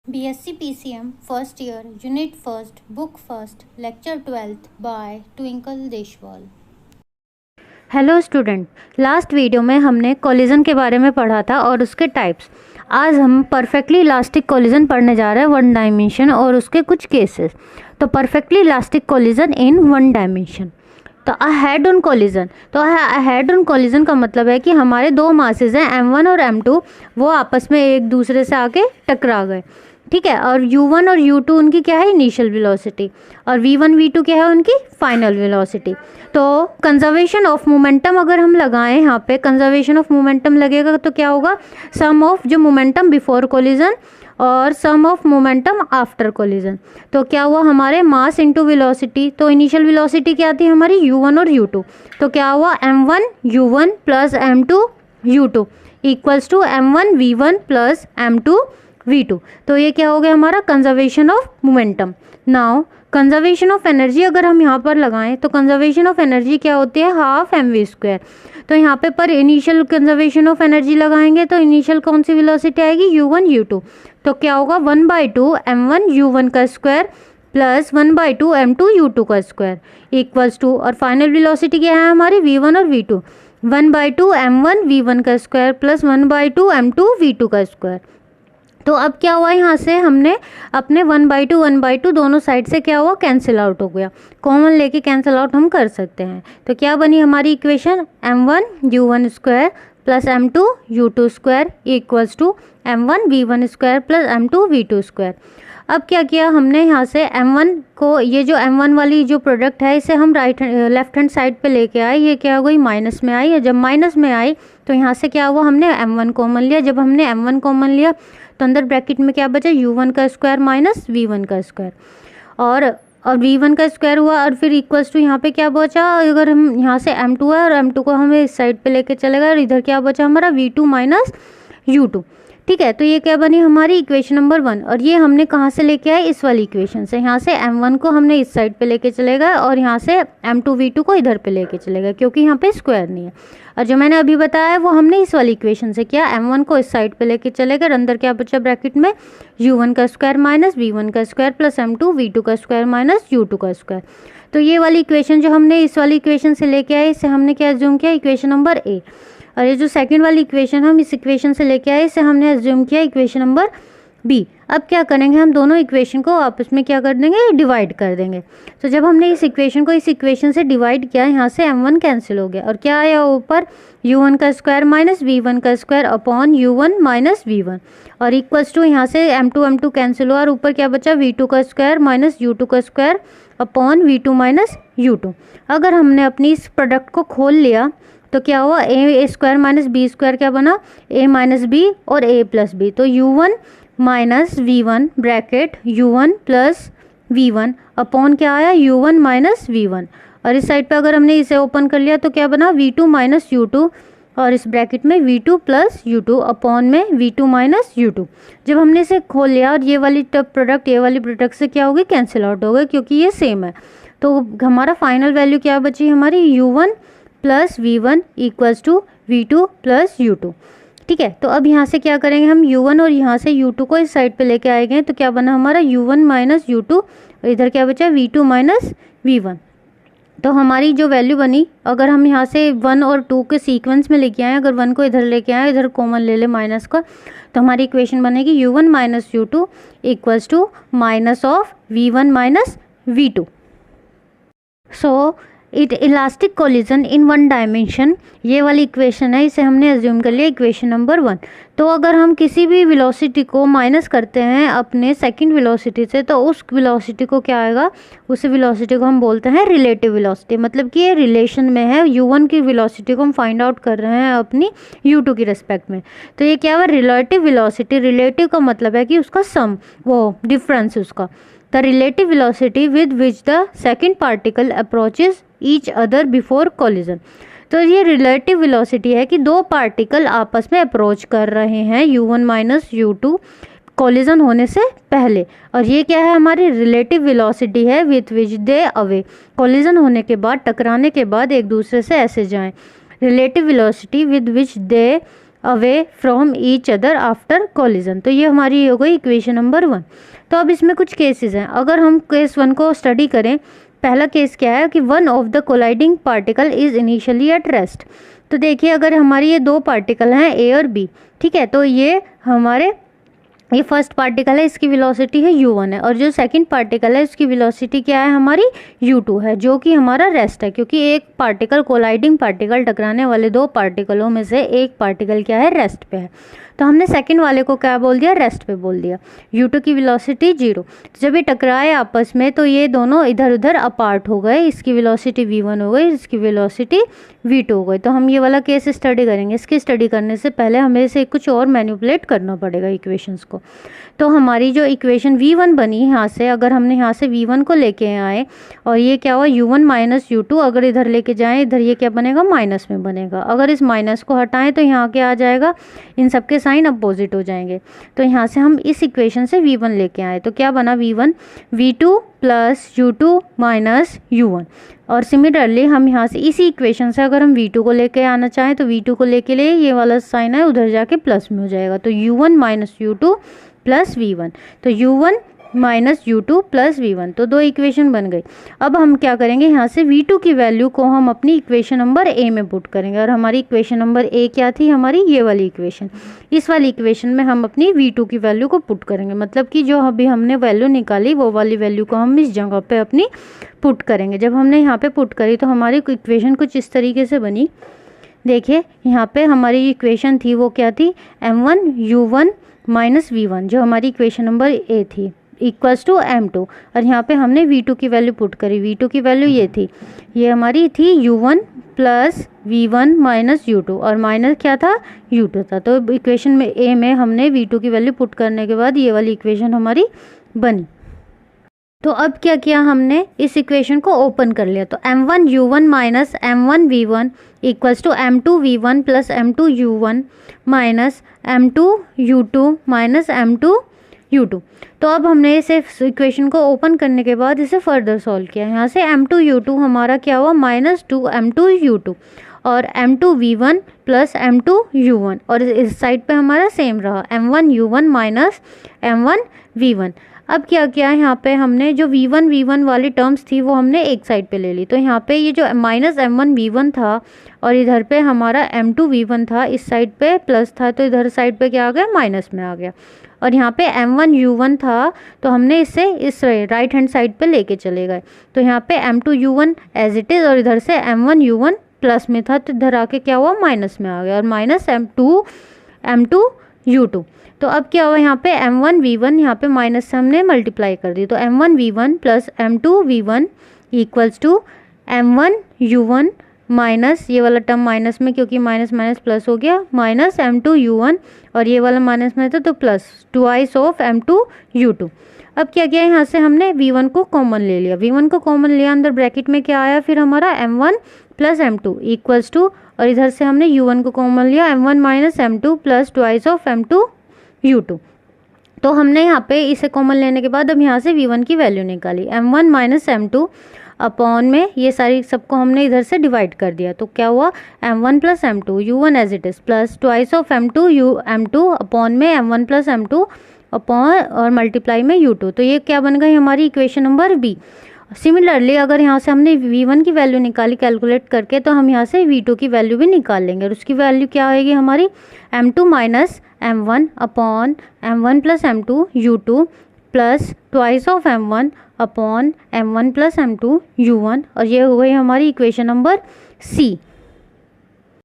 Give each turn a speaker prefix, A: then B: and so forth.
A: BSc PCM first year, unit first, book first, lecture 12th by Twinkle Deshwal.
B: Hello student, last video में हमने collision के बारे में पढ़ा था और उसके टाइप्स। आज हम परफेक्टली इलास्टिक कोलिजन पढ़ने जा रहे हैं, वन डायमेंशन और उसके कुछ केसेस। तो perfectly elastic collision in one dimension. तो अ हेड ऑन कोलिजन, तो हेड ऑन कोलिजन का मतलब है कि हमारे दो मासेस हैं m1 और m2, वो आपस में एक दूसरे से आके टकरा गए, ठीक है। और u1 और u2 उनकी क्या है, इनिशियल वेलोसिटी, और v1 v2 क्या है, उनकी फाइनल वेलोसिटी। तो कंजर्वेशन ऑफ मोमेंटम अगर हम लगाएं, यहाँ पे कंजर्वेशन ऑफ मोमेंटम लगेगा तो क्या होगा, सम ऑफ जो मोमेंटम बिफोर कोलिजन और सम ऑफ मोमेंटम आफ्टर कोलिजन। तो क्या हुआ, हमारे मास इनटू वेलोसिटी, तो इनिशियल वेलोसिटी क्या थी हमारी, u1 और u2। तो क्या हुआ, m1 u1 plus m2 u2 equals to m1 v1 plus m2 v2। तो ये क्या हो गया हमारा conservation of momentum. Now conservation of energy अगर हम यहाँ पर लगाएं तो कंजर्वेशन ऑफ एनर्जी क्या होती है, हाफ mv²। तो यहाँ पे पर इनिशियल कंजर्वेशन ऑफ एनर्जी लगाएंगे तो इनिशियल कौन सी वेलोसिटी आएगी, u1 u2। तो क्या होगा 1/2 m1 u1 का स्क्वायर प्लस 1/2 m2 u2 का स्क्वायर इक्वल्स टू, और फाइनल वेलोसिटी क्या है हमारी, v1 और v2, 1/2 m1 v1 का स्क्वायर प्लस 1/2 m2 v2 का स्क्वायर। तो अब क्या हुआ, यहाँ से हमने अपने 1/2 दोनों साइड से क्या हुआ, कैंसिल आउट हो गया। कॉमन लेके कैंसिल आउट हम कर सकते हैं। तो क्या बनी हमारी equation, m1 u1 square plus m2 u2 square equals to m1 v1 square plus m2 v2 square. अब क्या किया हमने, यहाँ से m1 को, ये जो m1 वाली जो प्रोडक्ट है इसे हम लेफ्ट हैंड साइड पे लेके आए। ये क्या हो गई, माइनस में आई, जब माइनस में आई तो यहाँ से क्या हुआ, हमने m1 कॉमन लिया। जब हमने m1 कॉमन लिया तो अंदर ब्रैकेट में क्या बचा, u1 का स्क्वायर माइनस v1 का स्क्वायर, और v1 का स्क्वायर हुआ, और फिर इक्वल्स टू यहाँ पे क्या बचा, अगर हम यहाँ से m2 है और m2 को हमें इस साइड पे लेके चले गए और इधर क्या बचा हमारा v2 माइनस u2, ठीक है। तो ये क्या बनी हमारी इक्वेशन नंबर 1। और ये हमने कहाँ से लेके आए, इस वाली इक्वेशन से। यहाँ से m1 को हमने इस साइड पे लेके चले गए और यहाँ से m2 v2 को इधर पे लेके चले गए, क्योंकि यहाँ पे स्क्वायर नहीं है। और जो मैंने अभी बताया है वो हमने इस वाली इक्वेशन से किया, m1 को इस साइड पे लेके चले गए, अंदर क्या बचा ब्रैकेट में, u1 का स्क्वायर माइनस v1 का स्क्वायर प्लस m2 v2 का स्क्वायर माइनस u2 का स्क्वायर। तो ये वाली इक्वेशन जो हमने इस वाली इक्वेशन से लेके आए, इसे हमने क्या एज्यूम किया, इक्वेशन नंबर ए। और ये जो सेकंड वाली इक्वेशन हम इस इक्वेशन से लेके आए, इसे हमने एज्यूम किया इक्वेशन नंबर बी। अब क्या करेंगे, हम दोनों इक्वेशन को आपस में क्या कर देंगे, डिवाइड कर देंगे। तो जब हमने इस इक्वेशन को इस इक्वेशन से डिवाइड किया, यहाँ से m1 कैंसिल हो गया और क्या आया ऊपर, u1 का स्क्वायर माइनस v1 का square upon u1 minus v1, और इक्वल्स टू यहाँ से m2 कैंसिल हुआ और ऊपर क्या बचा, v2 का स्क्वायर माइनस u2 का square upon v2 minus u2। अगर हमने अपनी इस प्रोडक्ट को खोल लिया तो क्या हुआ, ए स्क्वायर माइनस बी स्क्वायर क्या बना, a माइनस बी और a प्लस बी। तो u1 minus v1 bracket u1 plus v1 upon क्या आया, u1 माइनस v1, और इस साइड पे अगर हमने इसे ओपन कर लिया तो क्या बना, v2 माइनस u2, और इस ब्रैकेट में v2 प्लस u2 अपॉन में v2 माइनस u2। जब हमने इसे खोल लिया और ये वाली प्रोडक्ट ये वाली प्रोडक्ट से क्या होगी, कैंसिल आउट हो गए, क्योंकि ये सेम है। तो हमारा फाइनल वैल्यू क्या बची हमारी, u1 plus v1 equals to v2 plus u2, ठीक है। तो अब यहाँ से क्या करेंगे हम, u1 और यहाँ से u2 को इस साइड पे लेके आएंगे तो क्या बना हमारा, u1 माइनस u2, इधर क्या बचा, v2 माइनस v1। तो हमारी जो वैल्यू बनी, अगर हम यहाँ से 1 और 2 के सीक्वेंस में लेके आए, अगर 1 को इधर लेके आए, इधर कॉमन ले ले माइनस का, तो हमारी इक्वेशन बनेगी u1 minus u2 equals to minus of v1 minus v2। So it elastic collision in one dimension, ये वाली इक्वेशन है, इसे हमने एज्यूम कर लिया इक्वेशन नंबर 1। तो अगर हम किसी भी वेलोसिटी को माइनस करते हैं अपने सेकंड वेलोसिटी से, तो उस वेलोसिटी को क्या आएगा, उस वेलोसिटी को हम बोलते हैं रिलेटिव वेलोसिटी। मतलब कि ये रिलेशन में है, u1 की वेलोसिटी को हम फाइंड आउट कर रहे हैं अपनी u2 की रिस्पेक्ट में। तो ये क्या है, रिलेटिव वेलोसिटी। रिलेटिव का मतलब है कि उसका सम, वो डिफरेंस उसका, the relative velocity with which the second particle approaches each other before collision. तो ये रिलेटिव वेलोसिटी है कि दो पार्टिकल आपस में अप्रोच कर रहे हैं, u1 माइनस u2 कोलिजन होने से पहले, और ये क्या है, हमारी रिलेटिव वेलोसिटी है with which they away, collision होने के बाद, टकराने के बाद एक दूसरे से ऐसे जाएं। Relative velocity with which they away from each other after collision. तो ये हमारी हो गई इक्वेशन नंबर 1। तो अब इसमें कुछ केसेस हैं। अगर हम केस 1 को स्टडी करें, पहला केस क्या है कि one of the colliding particle is initially at rest. तो देखिए अगर हमारी ये दो पार्टिकल हैं ए और बी, ठीक है, तो ये फर्स्ट पार्टिकल है, इसकी वेलोसिटी है u1 है, और जो सेकंड पार्टिकल है उसकी वेलोसिटी क्या है हमारी u2 है, जो कि हमारा रेस्ट है, क्योंकि एक पार्टिकल कोलाइडिंग पार्टिकल टकराने वाले दो पार्टिकलों में से एक पार्टिकल क्या है रेस्ट पे है। तो हमने सेकंड वाले को क्या बोल दिया, रेस्ट पे बोल दिया। u2 की वेलोसिटी 0। तो जब ये टकराए आपस में तो ये दोनों इधर उधर अपार्ट हो गए, इसकी वेलोसिटी v1 हो गई, इसकी वेलोसिटी v2 हो गई। तो हम ये वाला केस स्टडी करेंगे। इसकी स्टडी करने से पहले हमें इसे कुछ और मैनिपुलेट करना पड़ेगा इक्वेशंस को। तो हमारी जो इक्वेशन v1 बनी यहाँ से, अगर हमने यहाँ से v1 को लेके आए और ये क्या हुआ u1 माइनस u2, अगर इधर लेके जाएं इधर ये क्या बनेगा माइनस में बनेगा। अगर इस माइनस को हटाएं तो यहाँ क्या आ जाएगा, इन सबके साइन अपोजिट हो जाएंगे। तो यहाँ से हम इस इक्वेशन से v1 लेके आए तो क्या बना v1 v2 plus u2 minus u1। और सिमिलरली हम यहाँ से इसी इक्वेशन से अगर हम v2 को लेके आना चाहें तो v2 को लेके लिए ये वाला साइन है उधर जाके प्लस में हो जाएगा। तो u1 minus u2 plus v1, तो u1 minus u2 plus v1, तो दो इक्वेशन बन गई। अब हम क्या करेंगे, यहाँ से v2 की वैल्यू को हम अपनी इक्वेशन नंबर a में पुट करेंगे। और हमारी इक्वेशन नंबर a क्या थी, हमारी ये वाली इक्वेशन। इस वाली इक्वेशन में हम अपनी v2 की वैल्यू को पुट करेंगे, मतलब कि जो अभी हमने वैल्यू निकाली वो वाली वैल्यू को हम इस जगह पे अपनी पुट करेंगे। जब हमने यहाँ पे पुट करी तो हमारी इक्वेशन कुछ इस तरीके से बनी। देखिए यहाँ पे हमारी इक्वेशन थी वो क्या थी, m1 u1 माइनस v1, जो हमारी इक्वेशन नंबर a थी, इक्वल्स टू m2। और यहाँ पे हमने v2 की वैल्यू पुट करी। v2 की वैल्यू ये थी, ये हमारी थी u1 plus v1 minus u2, और माइनस क्या था u2 था। तो इक्वेशन में a में हमने v2 की वैल्यू पुट करने के बाद ये वाली इक्वेशन हमारी बनी। तो अब क्या किया हमने, इस इक्वेशन को ओपन कर लिया। तो m1 u1 minus m1 v1 equals to m2 v1 plus m2 u1 minus m2 u2 minus m2 u2। तो अब हमने इसे इक्वेशन को ओपन करने के बाद इसे फर्दर सॉल्व किया। यहाँ से m2 u2 हमारा क्या हुआ, माइनस 2 m2 u2, और m2 v1 plus m2 u1, और इस साइड पे हमारा सेम रहा m1 u1 minus m1 v1। अब क्या किया, यहाँ पे हमने जो v1 वाली टर्म्स थी वो हमने एक साइड पे ले ली। तो यहाँ पे ये जो माइनस m1 v1 था और इधर पे हमारा m2 v1 था, इस साइड पे प्लस था तो इधर साइड पे क्या आ गया, माइनस में आ गया। और यहाँ पे m1 u1 था तो हमने इसे इस राइट हैंड साइड पे लेके चले गए। तो यहाँ पे m2 u1 as it is, और इधर से m1 u1 प्लस में था तो इधर आके क्या हुआ, माइनस में आ गया, और माइनस m2 u2। तो अब क्या हुआ, यहाँ पे m1 v1 यहाँ पे माइनस से हमने मल्टीप्लाई कर दी। तो m1 v1 plus m2 v1 equals to m1 u1 minus ये वाला टर्म माइनस में, क्योंकि माइनस माइनस प्लस हो गया, माइनस m2 u1, और ये वाला माइनस में था तो plus twice of m2 u2। अब क्या किया, यहाँ से हमने v1 को कॉमन ले लिया। v1 को कॉमन लिया, अंदर ब्रैकेट में क्या आया फिर हमारा m1 plus m2 equals to, और इधर से हमने u1 को कॉमन लिया, m1 minus m2 plus twice of m2 u2। तो हमने यहाँ पे इसे कॉमन लेने के बाद अब यहाँ से v1 की वैल्यू निकाली, m1 माइनस m2 अपॉन में ये सारी सबको हमने इधर से डिवाइड कर दिया। तो क्या हुआ, m1 plus m2 u1 as it is plus twice of m2 upon में m1 प्लस m2 अपॉन और मल्टीप्लाई में u2। तो ये क्या बन गई हमारी इक्वेशन नंबर b। सिमिलरली अगर यहाँ से हमने v1 की वैल्यू निकाली कैलकुलेट करके, तो हम यहाँ से v2 की वैल्यू भी निकाल लेंगे, और उसकी वैल्यू क्या होगी हमारी m2 minus m1 upon m1 plus m2 u2 plus twice of m1 upon m1 plus m2 u1, और ये हो गई हमारी इक्वेशन नंबर c।